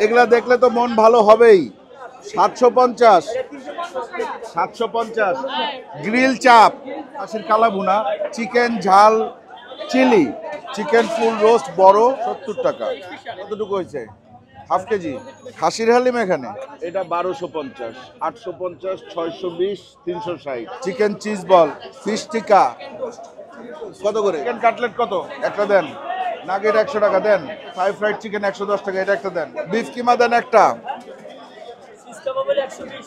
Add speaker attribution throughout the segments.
Speaker 1: এগুলা দেখলে তো মন ভালো হবেই। 750 750 গ্রিল চাপ, খাসির কালা ভুনা, চিকেন ঝাল চিলি, চিকেন ফুল রোস্ট বড় 70 টাকা। কতটুকু হয়েছে? হাফ কেজি খাসির হালিম এখানে, এটা 1250, 850, 620, 360। চিকেন চিজ বল, ফিশ টিকা কত করে? চিকেন কাটলেট কত? একটা দেন। নাগেট 100 টাকা দেন। ফ্রাই ফ্রাইড চিকেন 110 টাকা, এটা একটা দেন। বিফ কিমা দেন একটা।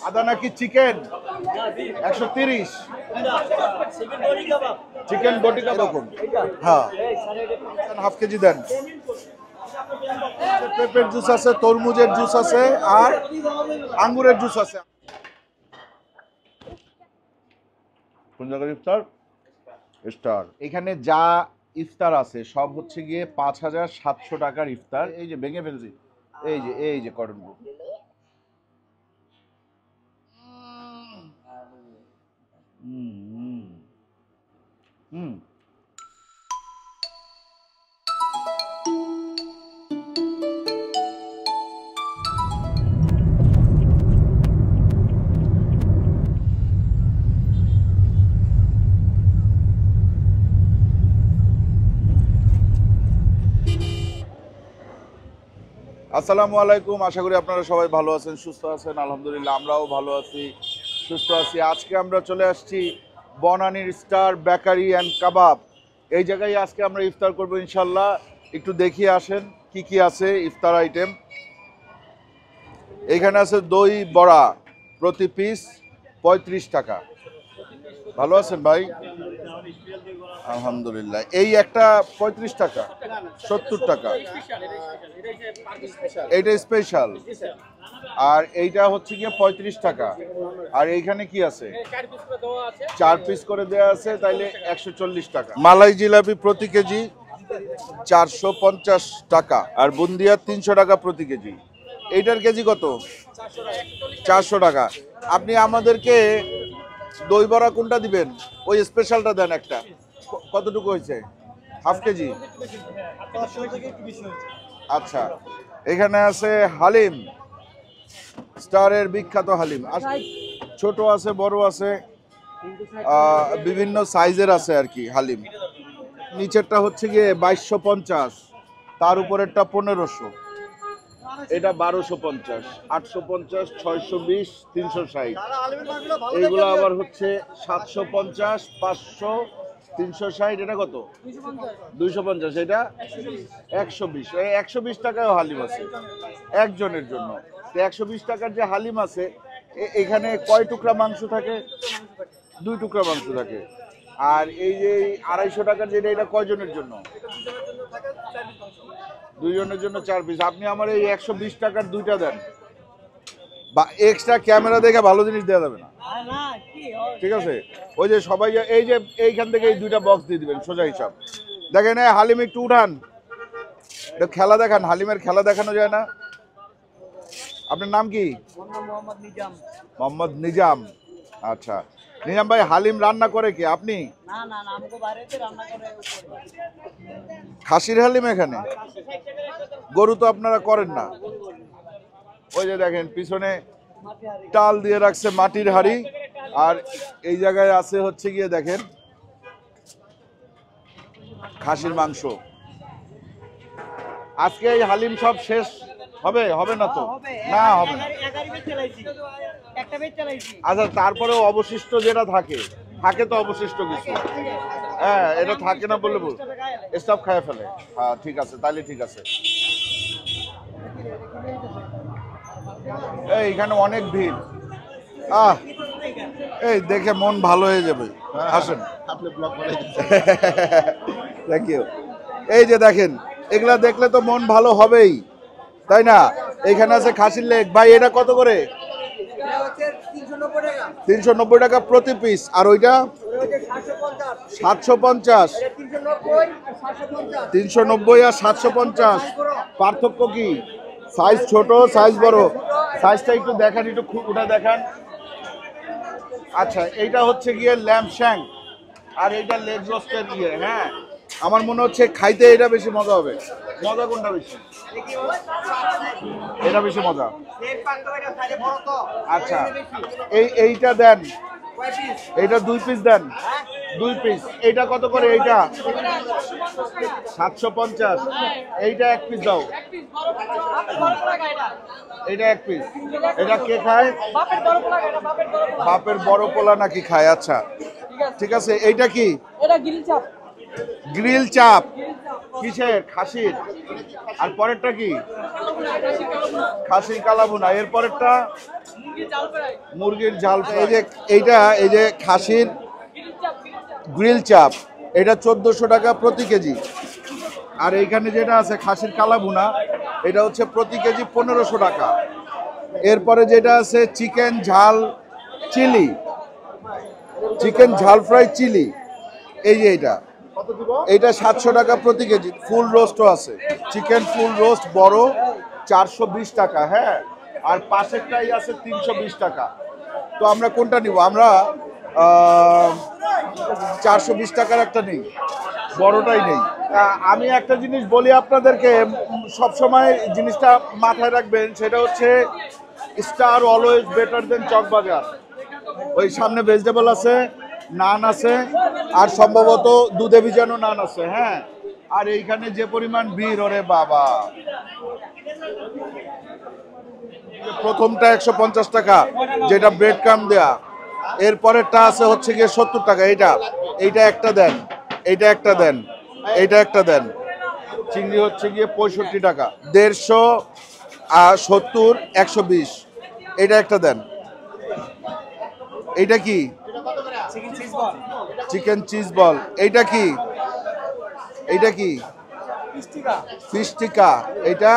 Speaker 1: আদা নাকি চিকেন 130, চিকেন বটি কাবাব, হ্যাঁ হাফ কেজি দেন। পেঁপের জুস আছে, তরমুজের জুস আছে, আর আঙ্গুরের জুস আছে। কোন জায়গার ইফতার? স্টার। এখানে যা ইফতার আছে সব হচ্ছে গিয়ে 5700 টাকার ইফতার। এই যে ভেঙে ফেলছি, এই যে কটন বুক। হুম। আসসালামু আলাইকুম, আশা করি আপনারা সবাই ভালো আছেন, সুস্থ আছেন। আলহামদুলিল্লাহ আমরাও ভালো আছি, সুস্থ আছি। আজকে আমরা চলে আসছি বনানীর স্টার বেকারি অ্যান্ড কাবাব। এই জায়গায় আজকে আমরা ইফতার করবো ইনশাল্লাহ। একটু দেখিয়ে আসেন কি কি আছে ইফতার আইটেম। এইখানে আছে দই বড়া, প্রতি পিস 35 টাকা। ভালো আছেন ভাই? আলহামদুলিল্লাহ। এই একটা 35 টাকা, 70 টাকা। এইটা স্পেশাল, আর এইটা হচ্ছে গিয়ে 35 টাকা। আর এইখানে কি আছে? 4 পিস করে দেওয়া আছে, তাইলে 140 টাকা। মালাই জিলাপি প্রতি কেজি 450 টাকা, আর বুন্দিয়া 300 টাকা প্রতি কেজি। এইটার কেজি কত? 400 টাকা। আপনি আমাদেরকে দই বড়া কোনটা দিবেন? ওই স্পেশালটা দেন একটা। কতটুকু হয়েছে? Half KG. আচ্ছা, এখানে আছে হালিম, স্টারের বিখ্যাত হালিম। ছোট আছে, বড় আছে, বিভিন্ন সাইজের আছে আর কি হালিম। নিচেরটা হচ্ছে গিয়ে 2250, তার উপরেরটা 1500, এটা 1250, 850, 620, 360। এইগুলো আবার হচ্ছে 750, 500, 360। এটা কত? 250। এটা 120। এই 120 টাকায় হালিম আছে একজনের জন্য। 120 টাকার যে হালিম আছে, এখানে কয় টুকরা মাংস থাকে? 2 টুকরা মাংস থাকে। আর এই যে 250 টাকার যেটা, এটা কয়জনের জন্য? 2 জনের জন্য 4 পিস। আপনি আমার এই 120 টাকার দুইটা দেন, বা এক্সট্রা ক্যামেরা দেখে ভালো জিনিস দেওয়া যাবে না, ঠিক আছে? ওই যে সবাই এই যে এইখান থেকে এই দুইটা বক্স দিয়ে দিবেন, সোজা হিসাব। দেখেন হালিম একটু উঠান, এটা খেলা দেখান, হালিমের খেলা দেখানো যায় না? আপনার নাম কি? মোহাম্মদ নিজাম। আচ্ছা নিজাম ভাই, হালিম রান্না করে কি আপনি? খাসির হালিম এখানে, গরু তো আপনারা করেন না। ওই যে দেখেন পিছনে টাল দিয়ে রাখছে মাটির হাড়ি, আর এই জায়গায় আছে হচ্ছে গিয়ে দেখেন খাসির মাংস। আজকে এই হালিম সব শেষ হবে? হবে না তো? না হবে না। আচ্ছা, তারপরেও অবশিষ্ট যেটা থাকে তো অবশিষ্ট কিছু, হ্যাঁ এটা থাকে না বললে স্টাফ খায় ফেলে। হ্যাঁ ঠিক আছে, তাহলে ঠিক আছে। এইখানে অনেক ভিড়, এই দেখে মন ভালো হয়ে যাবে। আসেন, থ্যাংক ইউ। এই যে দেখেন, এগুলা দেখলে তো মন ভালো হবেই, তাই না? এখানে আছে খাসির লেগ। ভাই এটা কত করে? 390 টাকা প্রতি পিস। আর ওইটা 750, 390 আর 750। পার্থক্য কি? সাইজ ছোট, সাইজ বড়। সাইজটা একটু দেখান, একটু উঠে দেখান। আচ্ছা, এইটা হচ্ছে গিয়ে ল্যাম্প শ্যাঙ্ক, আর এইটা লেগ রোস্টের ইয়ে। হ্যাঁ, আমার মনে হচ্ছে খাইতে এটা বেশি মজা হবে। মজা কোনটা বেশি? এটা বেশি মজা। আচ্ছা, এইটা দেন, এইটা 2 পিস দেন, 2 পিস। এইটা কত করে? এইটা 750। এইটা 1 পিস দাও। এটা 1 পিস। এটা কে খায়? বাপের বড় পোলা নাকি খায়? আচ্ছা ঠিক আছে। এইটা কি? গ্রিল চাপ। কিসের? খাসির। আর পরেরটা কি? খাসির কালাভুনা। এর পরেরটা মুরগির ঝাল। এই যে খাসির গ্রিল চাপ, এটা 1400 টাকা প্রতি কেজি। আর এইখানে যেটা আছে খাসির কালাভুনা, এটা হচ্ছে প্রতি কেজি 1500 টাকা। এরপরে যেটা আছে চিকেন ঝাল চিলি, চিকেন ঝাল ফ্রাই চিলি, এই যে এইটা 700 টাকা প্রতি কেজি। ফুল রোস্টও আছে, চিকেন ফুল রোস্ট বড় 420 টাকা। হ্যাঁ, আর পাশেরটাই আছে 320 টাকা। তো আমরা কোনটা নিব? আমরা 420 টাকার একটা নেই, বড়টাই নেই। আমি একটা জিনিস বলি আপনাদেরকে, সবসময় জিনিসটা মাথায় রাখবেন, সেটা হচ্ছে স্টার অলওয়েজ বেটার দেন চকবাজার। ওই সামনে ভেজিটেবল আছে, নান আছে, আর সম্ভবত দুধে ভিজানো নান আছে। হ্যাঁ, আর এইখানে যে পরিমাণ ভিড়, ওরে বাবা। প্রথমটা 150 টাকা, যেটা ব্রেড ক্রাম্ব দেয়া। এরপরেরটা আছে হচ্ছে গিয়ে 70 টাকা। এইটা একটা দেন, এইটা একটা দেন, এইটা একটা দেন। চিংড়ি হচ্ছে গিয়ে 65 টাকা। 150 আর 70 120। এটা একটা দেন। এইটা কি? Chicken cheese ball. এইটা কি? এইটা কি? ফিশ টিকা। এইটা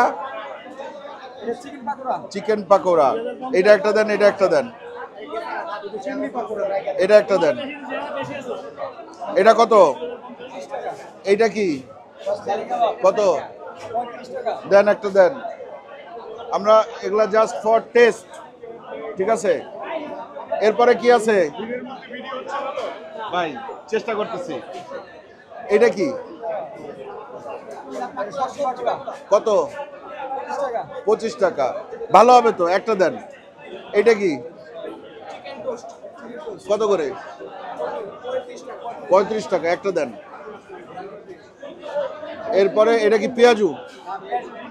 Speaker 1: চিকেন পাকোড়া। এটা একটা দেন, এটা একটা দেন, এটা একটা দেন। এটা কত? এইটা কি? কত? দেন, একটা দেন। আমরা এগুলা জাস্ট ফর টেস্ট, ঠিক আছে? এরপরে কি আছে ভাই? চেষ্টা করতেছি। এটা কি? কত? 25 টাকা। ভালো হবে তো, একটা দেন। এটা কি? কত করে? 35 টাকা, একটা দেন। এরপরে এটা কি পেঁয়াজু?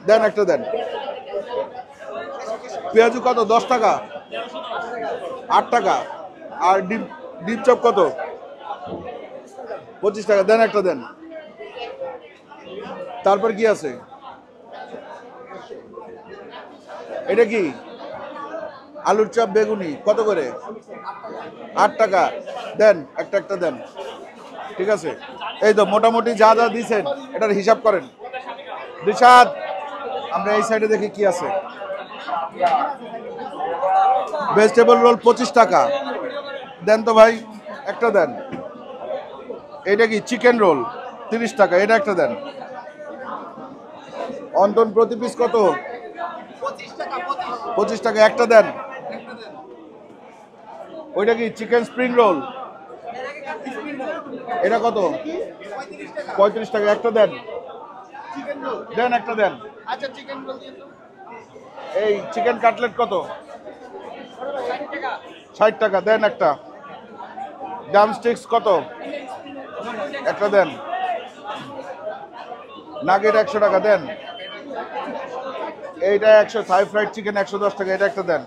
Speaker 1: দেন, একটা দেন। পেঁয়াজু কত? 10 টাকা, 8 টাকা। আর ডিম চপ কত? 25 টাকা। দেন, একটা দেন। তারপর কি আছে? এটা কি? আলুর চপ বেগুনি কত করে? 8 টাকা। দেন, একটা একটা দেন। ঠিক আছে, এই তো মোটামুটি যা যা দিছেন এটার হিসাব করেন। দিশাদ, আমরা এই সাইডে দেখি কি আছে। ভেজিটেবল রোল 25 টাকা। দেন তো ভাই, একটা দেন। এটা কি? চিকেন রোল 30 টাকা। এটা একটা দেন। অন্তন, প্রতি পিস কত? 25 টাকা, একটা দেন। ওইটা কি? Chicken spring roll. এটা কত? 35 টাকা, একটা দেন। দেন, একটা দেন। এই চিকেন কাটলেট কত? 60 টাকা। দেন, একটা। ড্রামস্টিক্স কত? একটা দেন। নাগেট 100 টাকা। দেন। এইটা 100। থাই ফ্রাইড চিকেন 110 টাকা। এটা একটা দেন।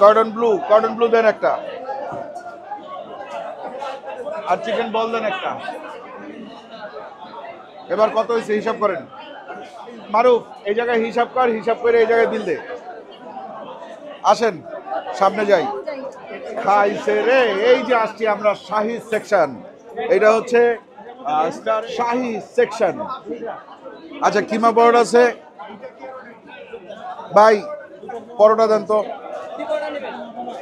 Speaker 1: কর্ডন ব্লু দেন একটা। আর চিকেন বল দেন একটা। এবার কত হয়েছে হিসাব করেন। মারুফ, এই জায়গায় হিসাব কর, হিসাব করে এই জায়গায় বিল দে। আসেন সামনে যাই। খাইছে রে। এই যে আসছি আমরা শাহি সেকশন। এটা হচ্ছে শাহি সেকশন। আচ্ছা, কিমা পরোটা আছে ভাই? পরোটা দেন তো।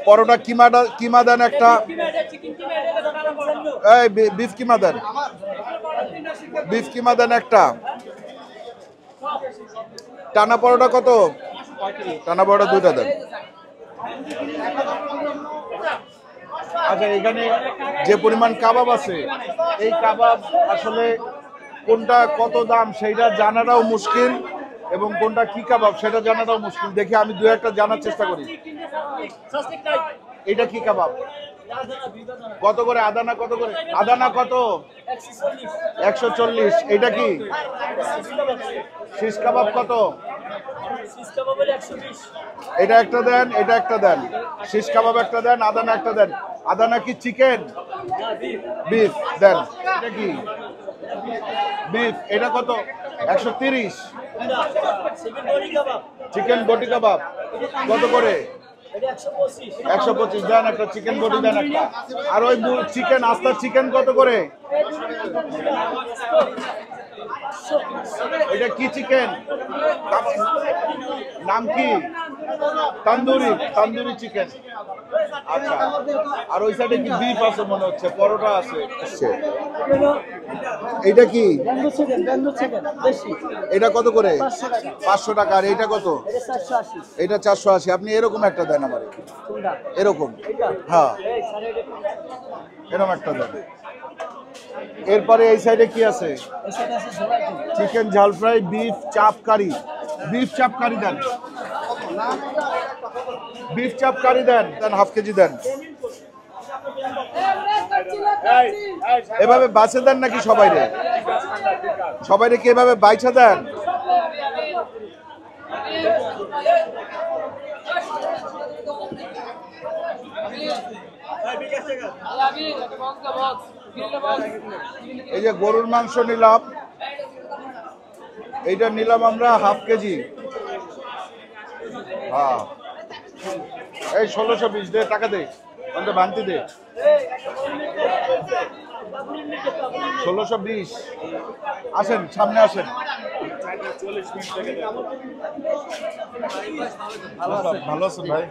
Speaker 1: পরোটা কিমা দেন একটা। এই বিফ কিমা দেন, বিফ কিমা দেন একটা। টানা পরোটা কত? টানা পরোটা 2টা দেন। আচ্ছা, এখানে যে পরিমাণ কাবাব আছে, এই কাবাব আসলে কোনটা কত দাম সেইটা জানাটাও মুশকিল, এবং কোনটা কি কাবাব সেটা জানাটাও মুশকিল। দেখি আমি দু একটা জানার চেষ্টা করি। এটা কি কাবাব? কত করে আদানা? কত করে আদানা? কত? 140। এটা কি শিশ কাবাব? কত? এটা একটা দেন, এটা একটা দেন। শিশ কাবাব একটা দেন, আদানা একটা দেন। আদানা কি চিকেন? বিফ দেন। এটা কি বিফ? এটা কত? 130। চিকেন বটি কাবাব কত করে? 125 দেন একটা চিকেন বটি দেন একটা। আর ওই চিকেন আস্তা চিকেন কত করে? এটা কি চিকেন? নাম কি? তন্দুরি, তন্দুরি চিকেন। আচ্ছা, আর ওই সাইডে কি বিফ আছে মনে হচ্ছে, পরোটা আছে। এটা কি? এটা কত করে? 500 টাকা। আর এটা কত? এটা 480। আপনি এরকম একটা দেন আমার, এরকম। হ্যাঁ, এরকম একটা দেন। এরপরে এই সাইডে কি আছে? চিকেন ঝাল ফ্রাই, বিফ চাপ কারি। বিফ চাপ কারি দেন, বিফ চাপ কারি দেন, দেন হাফ কেজি দেন। এভাবে বাছে দেন নাকি সবাইরে? সবাইরে কি এভাবে বাইছা দেন? এই যে গরুর মাংস নিলাম, এইটা নিলাম আমরা হাফ কেজি। হ্যাঁ, এই 1620 দে, টাকা দে, আমাদের ভান্তি দে। 1620। আসেন, সামনে আসেন। ভালো আছেন ভাই?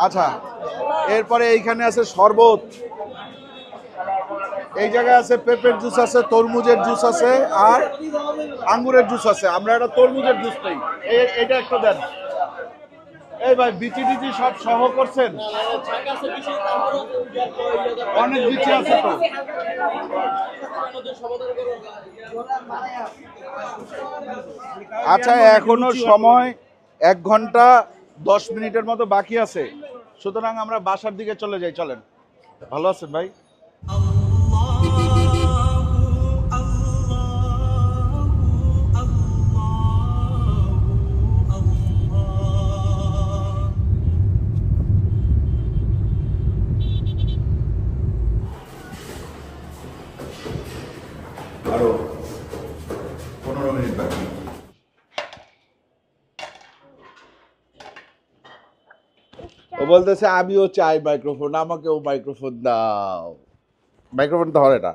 Speaker 1: আচ্ছা, এরপরে এইখানে আছে শরবত। এই জায়গায় আছে পেঁপের জুস আছে, তরমুজের জুস আছে, আর আঙ্গুরের জুস আছে। আমরা একটা তরমুজের জুস নেই, এটা একটা দেন। এই ভাই, বিচি টিচি সব সহ করছেন? অনেক বিচি আছে তো। আচ্ছা, এখনো সময় 1 ঘন্টা 10 মিনিটের মতো বাকি আছে, সুতরাং আমরা বাসার দিকে চলে যাই। চলেন। ভালো আছেন ভাই? আরো 15 মিনিট বাকি। ও বলতেছে আমিও চাই মাইক্রোফোন, আমাকেও মাইক্রোফোন দাও। মাইক্রোফোন ধরে না।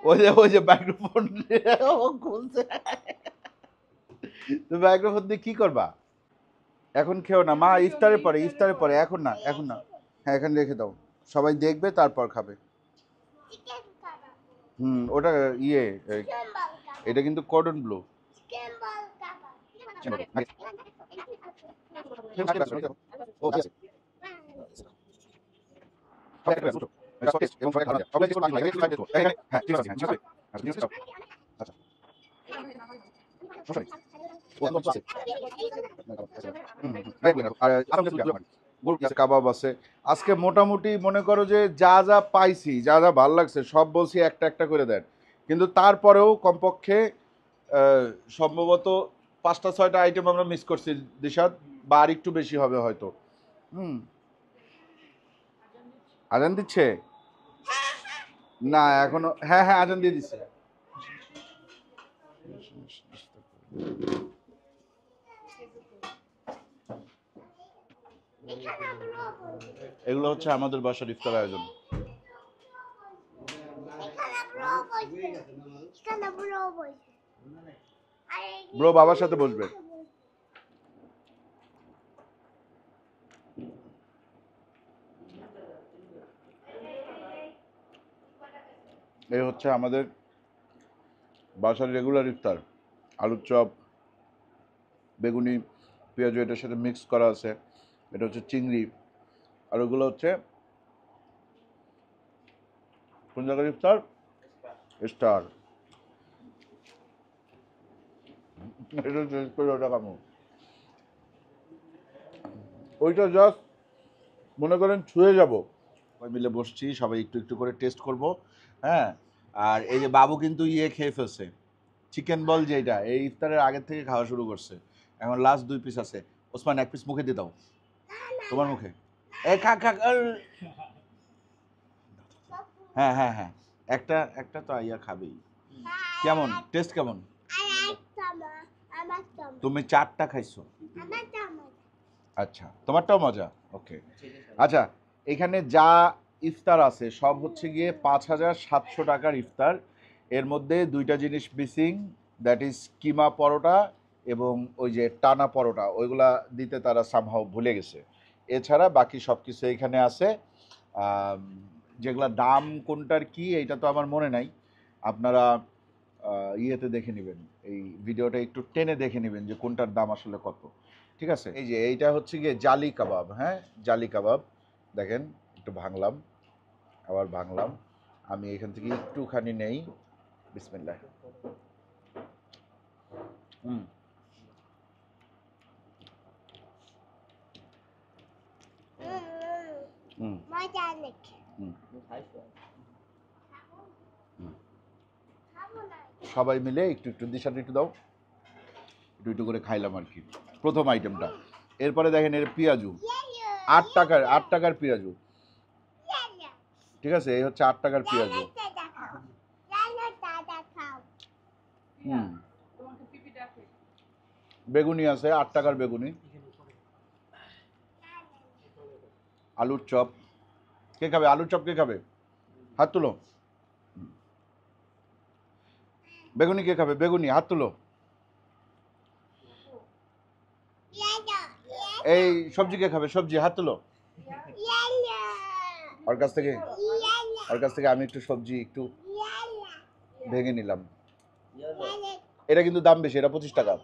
Speaker 1: ওই যে মাইক্রোফোন খুলছে। তুমি মাইক্রোফোন দিয়ে কি করবা? এখন খেও না মা, ইফতারের পরে, ইফতারের পরে, এখন না, এখন না। হ্যাঁ, এখানে রেখে দাও, সবাই দেখবে তারপর খাবে। ওটা ইয়ে, এটা কিন্তু কর্ডন ব্লু। কাবাব আছে আজকে মোটামুটি। মনে করো যে যা যা পাইছি, যা যা ভাল লাগছে সব বলছি একটা একটা করে দেন, কিন্তু তারপরেও কমপক্ষে সম্ভবত 5টা 6টা আইটেম আমরা মিস করছি দিশাদ, বা আর একটু বেশি হবে হয়তো। আজান দিচ্ছে না এখনো? হ্যাঁ হ্যাঁ, আজান দিয়ে দিচ্ছে। এগুলো হচ্ছে আমাদের বাসার ইফতার আয়োজন। ব্রো বাবার সাথে বসবে। এই হচ্ছে আমাদের বাসার রেগুলার ইফতার। আলুর চপ, বেগুনি, পেঁয়াজ এটার সাথে মিক্স করা আছে। এটা হচ্ছে চিংড়ি। আর ওগুলো হচ্ছে কোন জায়গার ইফতার? স্টার। এটা শেষ করে ওটা কামু। ওইটা জাস্ট মনে করেন ছুঁয়ে যাব। সবাই মিলে বসছি, সবাই একটু একটু করে টেস্ট করব। হ্যাঁ, আর এই যে বাবু কিন্তু খেয়ে ফেলছে চিকেন বল, যেটা এই ইফতারের আগের থেকে খাওয়া শুরু করছে। এখন লাস্ট 2 পিস আছে। ওসমান 1 পিস মুখে দিয়ে দাও, তোমার মুখে। এ খা খা। হ্যাঁ হ্যাঁ হ্যাঁ, একটা একটা তো আইয়া খাবেই। কেমন টেস্ট কেমন? তুমি 4টা খাইছো? আচ্ছা, তোমারটাও মজা। ওকে। আচ্ছা, এখানে যা ইফতার আছে সব হচ্ছে গিয়ে 5,700 টাকার ইফতার। এর মধ্যে 2টা জিনিস মিসিং, দ্যাট ইজ কিমা পরোটা এবং ওই যে টানা পরোটা, ওইগুলা দিতে তারা সামহাও ভুলে গেছে। এছাড়া বাকি সব কিছু এখানে আছে। যেগুলা দাম কোনটার কি এইটা তো আমার মনে নাই। আপনারা ইয়েতে দেখে নেবেন, এই ভিডিওটা একটু টেনে দেখে নেবেন যে কোনটার দাম আসলে কত। ঠিক আছে? এই যে এইটা হচ্ছে গিয়ে জালি কাবাব। হ্যাঁ, জালি কাবাব। দেখেন, একটু ভাঙলাম, আবার ভাঙলাম। আমি এখান থেকে একটুখানি নেই। বিসমিল্লাহ। হুম হুম হুম। সবাই মিলে একটু একটু দিশাটা একটু দাও, একটু একটু করে খাইলাম আর কি প্রথম আইটেমটা। এরপরে দেখেন এর পেঁয়াজু 8 টাকার পেঁয়াজু। ঠিক আছে, এই হচ্ছে 8 টাকার পেঁয়াজু। হুম, বেগুনি আছে 8 টাকার বেগুনি। আলুর চপ কে খাবে? আলুর চপ কে খাবে? হাত তুলো। বেগুনি কে খাবে? বেগুনি হাত তুলো। এই সবজি কে খাবে? সবজি হাত তুলো। ওর কাছ থেকে আমি একটু সবজি একটু ভেঙে নিলাম। এটা কিন্তু দাম বেশি, এটা 25 টাকা।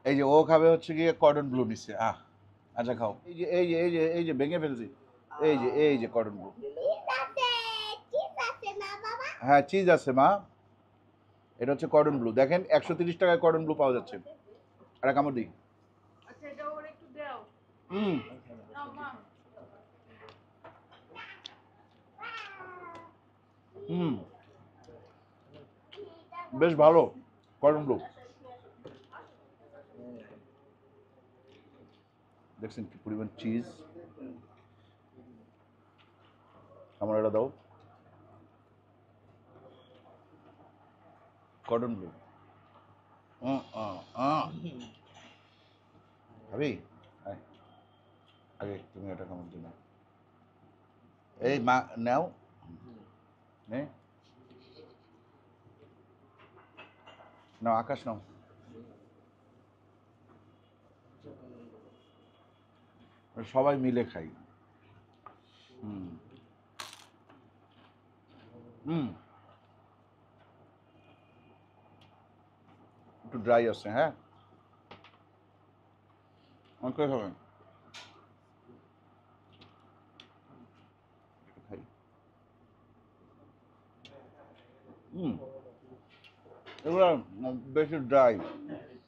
Speaker 1: এই যে ও খাবে হচ্ছে গিয়ে কর্ডন ব্লু নিচ্ছে। আচ্ছা খাও। এই যে ভেঙে ফেলছি। এই যে কর্ডন ব্লু। হ্যাঁ, চিজ আছে মা। এটা হচ্ছে কর্ডন ব্লু। দেখেন 130 টাকায় কর্ডন ব্লু পাওয়া যাচ্ছে। আর কামড় দিই। হুম, হুম, বেশ ভালো কর্ডন ব্লু। দেখছেন কি পরিমাণ চিজ। আমার এটা দাও, কর্ডন ব্লু। ভাবি, আয়, আগে তুমি এটা কামড় দিও না। এই মা নাও, নে নাও, আকাশ নাও। সবাই মিলে খাই। হুম হুম, একটু ড্রাই আছে। হ্যাঁ, অনেক খাবেন। একটু খাই। হুম, এগুলো বেশি dry.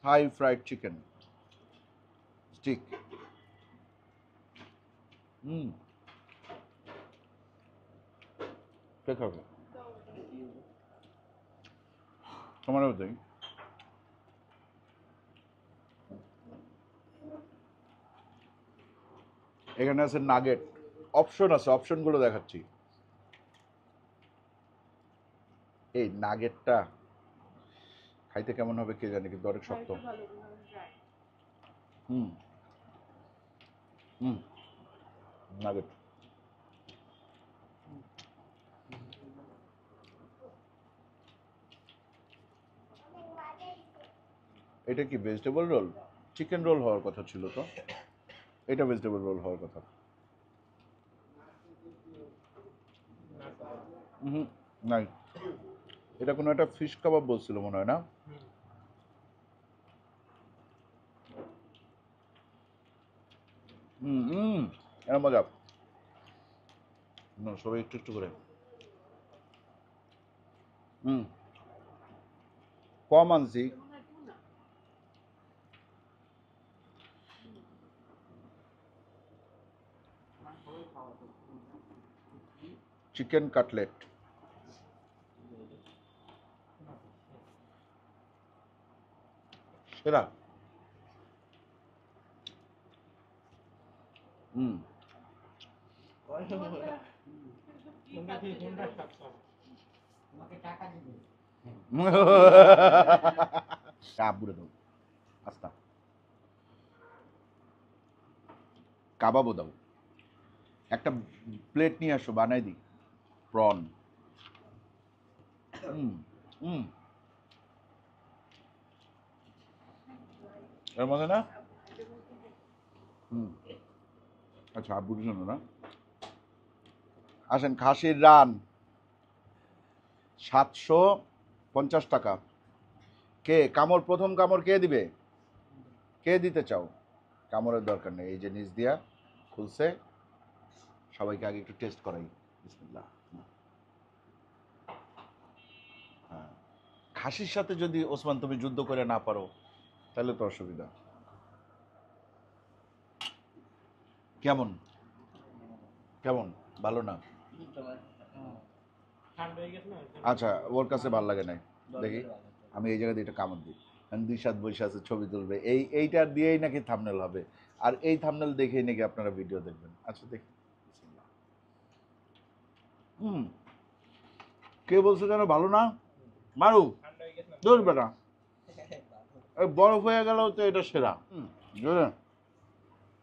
Speaker 1: Hi fried chicken stick. হুম, কে খাবে? তোমারও দেই। এখানে আছে নাগেট। অপশন আছে, অপশনগুলো দেখাচ্ছি। এই নাগেটটা খাইতে কেমন হবে কে জানে, কিন্তু অনেক শক্ত। হুম হুম, নাগেট। এটা কি ভেজিটেবল রোল? চিকেন রোল হওয়ার কথা ছিল তো। এটা ভেজিটেবল রোল হওয়ার কথা। হুম, নাই। এটা কোনো একটা ফিশ কাবাব বলছিল মনে হয় না? হুম হুম এর মজা। সবাই একটু একটু করে। হুম কম আনছি। Chicken cutlet. সেরা। হুম আব্বুরে দাও আস্তা কাবাবও দাও। একটা প্লেট নিয়ে আসো বানাই দিই প্রন। হুম হুম এর মধ্যে না। হুম আচ্ছা আব্বুর জন্য না। আসেন খাসির রান 750 টাকা। কে কামড় প্রথম কামড় কে দিবে? কে দিতে চাও? কামড়ের দরকার নেই, এই যে নিচ দিয়া খুলছে। সবাইকে আগে একটু টেস্ট করাই। বিসমিল্লাহ। হ্যাঁ খাসির সাথে যদি ওসমান তুমি যুদ্ধ করে না পারো তাহলে তো অসুবিধা। কেমন কেমন ভালো না? আচ্ছা ওর কাছে ভালো লাগে নাই। দেখি আমি এই জায়গায় এটা কামড় দিই। দুই সাত বসে আছে ছবি তুলবে এইটা দিয়েই নাকি থাম্বনেল হবে। আর এই থাম্বনেল দেখেই নাকি আপনারা ভিডিও দেখবেন। আচ্ছা দেখি। হুম কে বলছে যেন ভালো না? মারু দূর বেটা। এই বরফ হয়ে গেল তো এটা সেরা। বুঝলেন?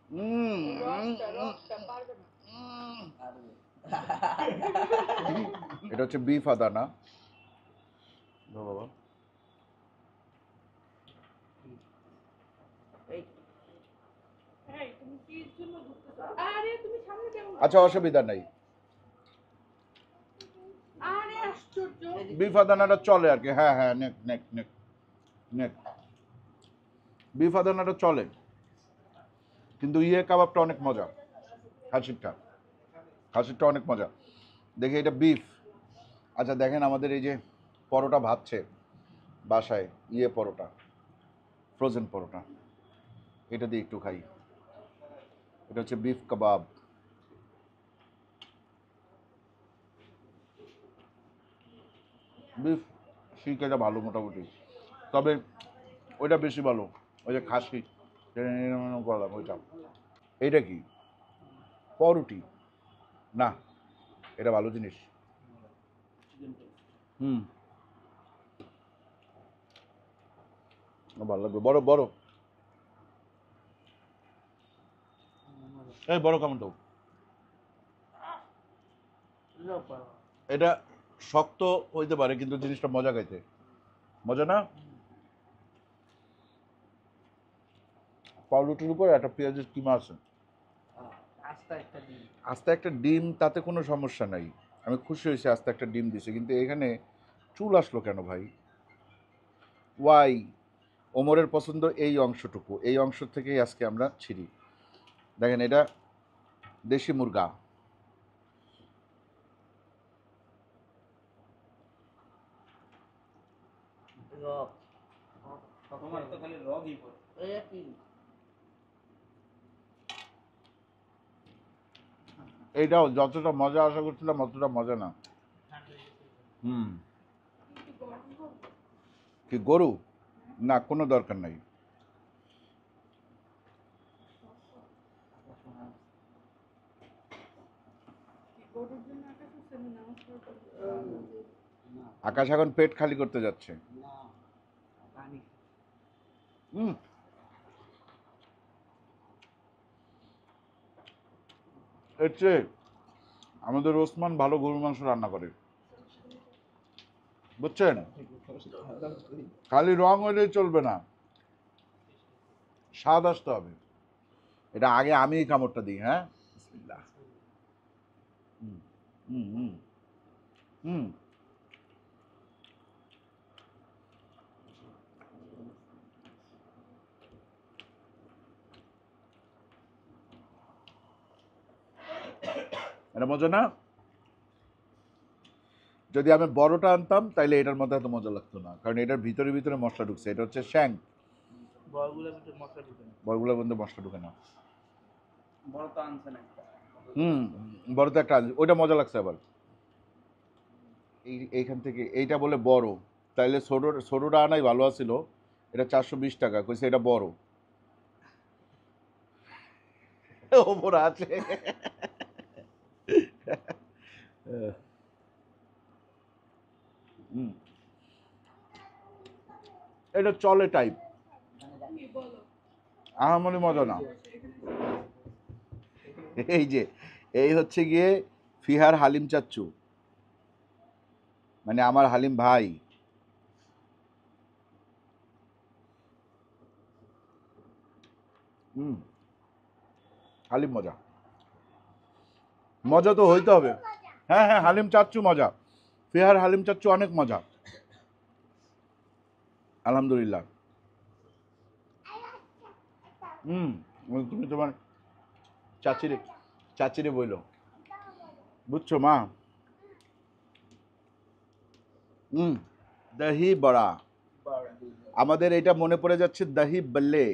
Speaker 1: হুম, এটা হচ্ছে বিফ আদা না বাবা। আচ্ছা অসুবিধা নাই। বিফ আদানাটা চলে আর কি। হ্যাঁ হ্যাঁ নেক নেক নেক নেক বিফ আদানাটা চলে কিন্তু কাবাবটা অনেক মজা। খাসিরটা খাসিরটা অনেক মজা। দেখি এটা বিফ। আচ্ছা দেখেন আমাদের এই যে পরোটা ভাজছে বাসায় পরোটা ফ্রোজেন পরোটা এটা দিয়ে একটু খাই। এটা হচ্ছে বিফ কাবাব। বিফ শিক এটা ভালো মোটামুটি, তবে ওইটা বেশি ভালো। ওই যে খাসি করলাম ওইটা। এইটা কি পরোটি না? এটা ভালো জিনিস। হুম ভালো লাগবে। বড় বড় এই বড় কেমন তো? এটা শক্ত হইতে পারে কিন্তু জিনিসটা মজা খাইতে। মজা না? পাউরুটির উপর একটা পেঁয়াজের কিমা আছে। আস্তে একটা ডিম তাতে কোনো সমস্যা নাই। আমি খুশি হয়েছি আস্তে একটা ডিম দিছে, কিন্তু এখানে চুল আসলো কেন ভাই? ওয়াই? ওমরের পছন্দ এই অংশটুকু, এই অংশ থেকেই আজকে আমরা ছিঁড়ি। দেখেন এটা দেশি মুরগা। এইটাও যতটা মজা আশা করছিলাম অতটা মজা না। হুম কি গরু? না কোনো দরকার নাই। আকাশ এখন পেট খালি করতে যাচ্ছে। হুম এর চেয়ে আমাদের ওসমান ভালো গরুর মাংস রান্না করে, বুঝছেন? খালি রং হইলেই চলবে না, স্বাদ আসতে হবে। এটা আগে আমি কামড়টা দিই। হ্যাঁ বিসমিল্লাহ। হুম হুম হুম হুম এটা মজা না? যদি আমি বড়টা আনতাম তাইলে এটার মধ্যে এত মজা লাগতো না, কারণ এটার ভিতরে ভিতরে মশলা ঢুকছে। এটা হচ্ছে শ্যাং, বড়গুলোর মধ্যে মশলা ঢুকে না।
Speaker 2: বড় তো আনছে না।
Speaker 1: বড় তো একটা ওইটা মজা লাগছে। আবার এইখান থেকে এইটা বলে বড়, তাইলে ছোটটা আনাই ভালো আছিল। এটা 420 টাকা কইছে, এটা বড় ওপর আছে। এটা চলে টাইপ, আহামরি মজা না। এই হচ্ছে গিয়ে ফিহার হালিম চাচ্চু, মানে আমার হালিম ভাই। হালিম মজা, মজা তো হইতে হবে। হ্যাঁ হ্যাঁ, হালিম চাচ্চু মজা, ফিহার হালিম চাচ্চু অনেক মজা, আলহামদুলিল্লাহ। তুমি তোমার চাচিরে বইলো, বুঝছো মা? দহি বড়া, আমাদের এটা মনে পড়ে যাচ্ছে দহি বল্লে,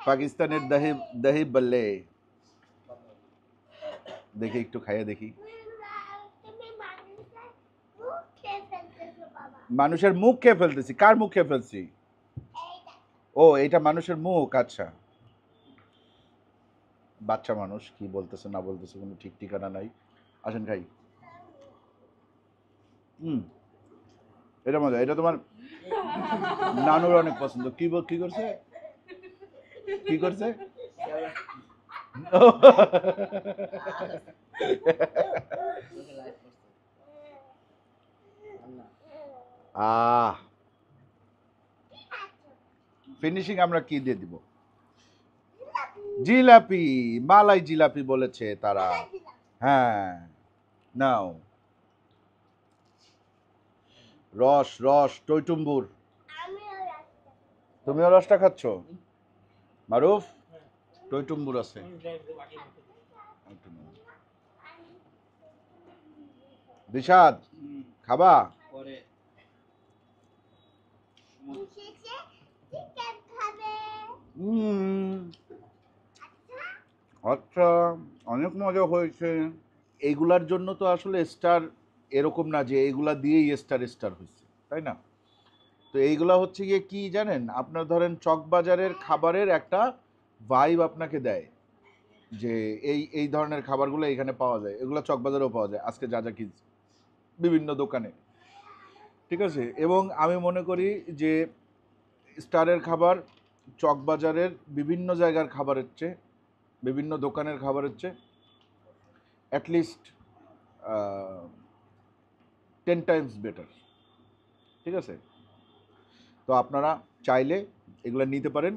Speaker 1: পাকিস্তানের দহি দহি বল্লে। দেখি একটু খাইয়ে দেখি। মানুষের মুখ খেয়ে ফেলতেছি? কার মুখ খেয়ে ফেলছি? ও, এটা মানুষের মুখ, আচ্ছা। বাচ্চা মানুষ কি বলতেছে না বলতেছে কোনো ঠিক ঠিকানা নাই। আসেন খাই। এটা মজা, এটা তোমার নানুর অনেক পছন্দ। কি করছে, কি করছে? ফিনিশিং আমরা কি দিয়ে দিব? জিলাপি, মালাই জিলাপি বলেছে তারা। হ্যাঁ, নাও রস রস টইটুম্বুর। তুমিও রসটা খাচ্ছ? মারুফ, টইটুম্বুর আছে। দিশাদ খাবা? আচ্ছা, অনেক মজা হয়েছে। এইগুলার জন্য তো আসলে স্টার এরকম না যে এইগুলা দিয়েই স্টার স্টার হয়েছে, তাই না? তো এইগুলা হচ্ছে গিয়ে কি জানেন, আপনার ধরেন চকবাজারের খাবারের একটা ভাইব আপনাকে দেয়, যে এই ধরনের খাবারগুলো এখানে পাওয়া যায়, এগুলো চকবাজারেও পাওয়া যায় আজকে যা যা কিনছি বিভিন্ন দোকানে, ঠিক আছে। এবং আমি মনে করি যে স্টারের খাবার চকবাজারের বিভিন্ন জায়গার খাবারের চেয়ে, বিভিন্ন দোকানের খাবারের চেয়ে অ্যাটলিস্ট 10 টাইমস বেটার, ঠিক আছে। তো আপনারা চাইলে এগুলো নিতে পারেন।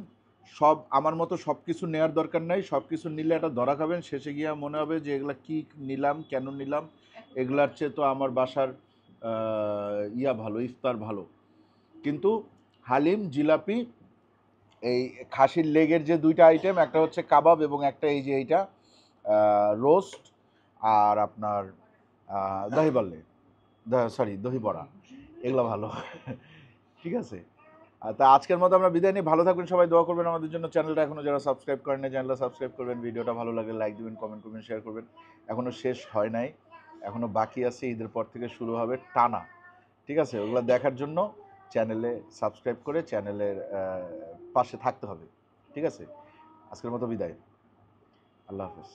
Speaker 1: সব আমার মতো সব কিছু নেওয়ার দরকার নাই, সব কিছু নিলে একটা ধরা খাবেন, শেষে গিয়ে মনে হবে যে এগুলা কি নিলাম, কেন নিলাম। এগুলার চেয়ে তো আমার বাসার ভালো, ইফতার ভালো। কিন্তু হালিম, জিলাপি, এই খাসির লেগের যে দুইটা আইটেম, একটা হচ্ছে কাবাব এবং একটা এই যে এইটা রোস্ট, আর আপনার দহি বললে, সরি দহি বড়া, এগুলো ভালো। ঠিক আছে। তা আজকের মতো আমরা বিদায় নিই। ভালো থাকবেন সবাই, দোয়া করবেন আমাদের জন্য। চ্যানেলটা এখনো যারা সাবস্ক্রাইব করেন না, চ্যানেলটা সাবস্ক্রাইব করবেন। ভিডিওটা ভালো লাগলে লাইক দিবেন, কমেন্ট করবেন, শেয়ার করবেন। এখনো শেষ হয় নাই, এখনো বাকি আছে। ঈদের পর থেকে শুরু হবে টানা, ঠিক আছে। ওগুলো দেখার জন্য চ্যানেলে সাবস্ক্রাইব করে চ্যানেলের পাশে থাকতে হবে, ঠিক আছে। আজকের মতো বিদায়, আল্লাহ হাফেজ।